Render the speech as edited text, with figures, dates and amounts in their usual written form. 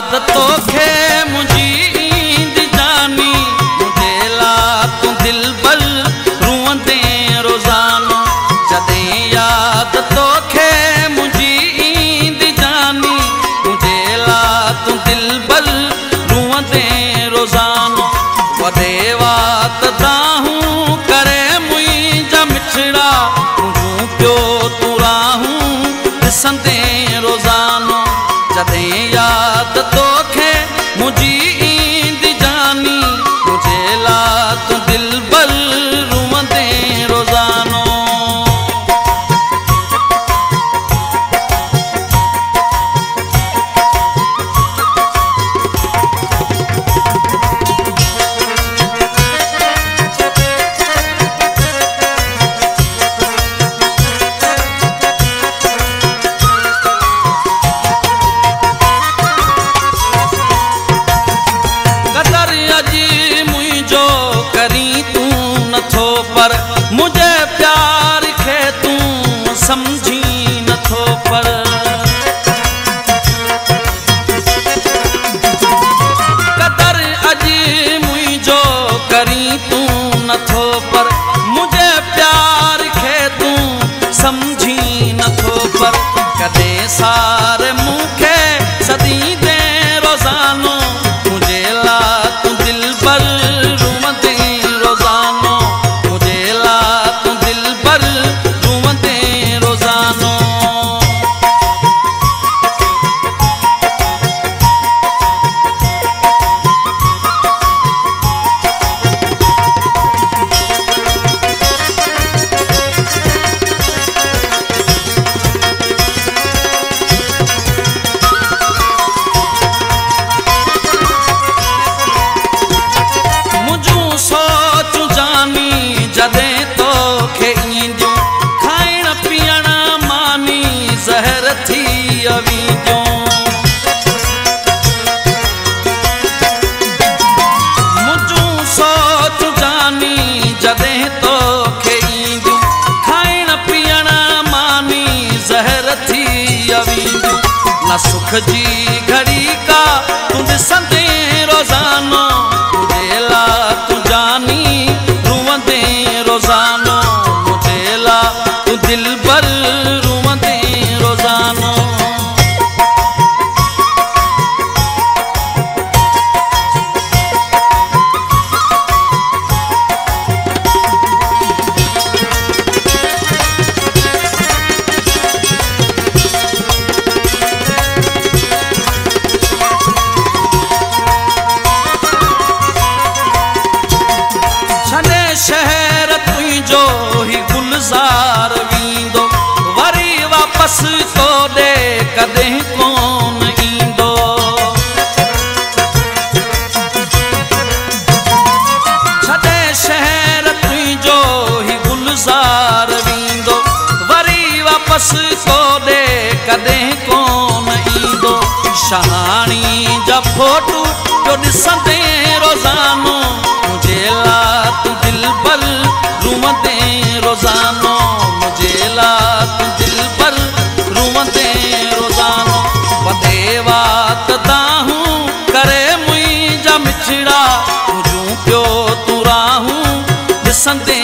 याद तोखे मुझी ईंदी जानी मुझे ला तू दिलबर रुअंदे रोज़ानो जदे याद तोखे मुझी ईंदी जानी मुझे ला तू दिलबर रुअंदे रोज़ानो वदे वात दाहूं करे मुंहिंजा मिठड़ा तुझूं पियो तू राहूं ॾिसंदे रोज़ानो जदे याद तोखे मुझी ईंदी जानी मुझे ला तू दिलबर रुअंदे रोज़ानो पर मुझे प्यार खे तू समझी नथो पर कदर अजी मुझो करी तू नथो पर मुझे प्यार खे तू समझी नथो पर कदे सारे मुखे सदी दे रोज़ानो मुझे ला तू दिलबर रुअंदे रोज़ानो जदे तोखे ईंदियूं खाइण पीअण मानी ज़हर थी अवींदियूं मुंहिंजूं सोच जानी जदे तोखे ईंदियूं खाइण पीअण मानी ज़हर थी अवींदियूं न सुख जी घड़ी का तू ॾिसंदे रोज़ानो मुझे ला तू जानी रुअंदे रोज़ानो मुझे ला तू दिलबर रुअंदे रोज़ानो शहर तुझो ही गुलज़ार वींदो वरी वापस तो दे कदे कोन ईंदो छदे शहर तुझो ही गुलज़ार वींदो वरी वापस तो दे कदे कोन ईंदो शहाणी जा फोटू जो ॾिसंदे रोज़ानो मुझे ला तू दिलबर रुअंदे रोज़ानो मुझे ला तू दिलबर रुअंदे रोज़ानो वदे वात दाहूं करे मुंहिंजा मिठड़ा तुझूं पियो तू राहूं ॾिसंदे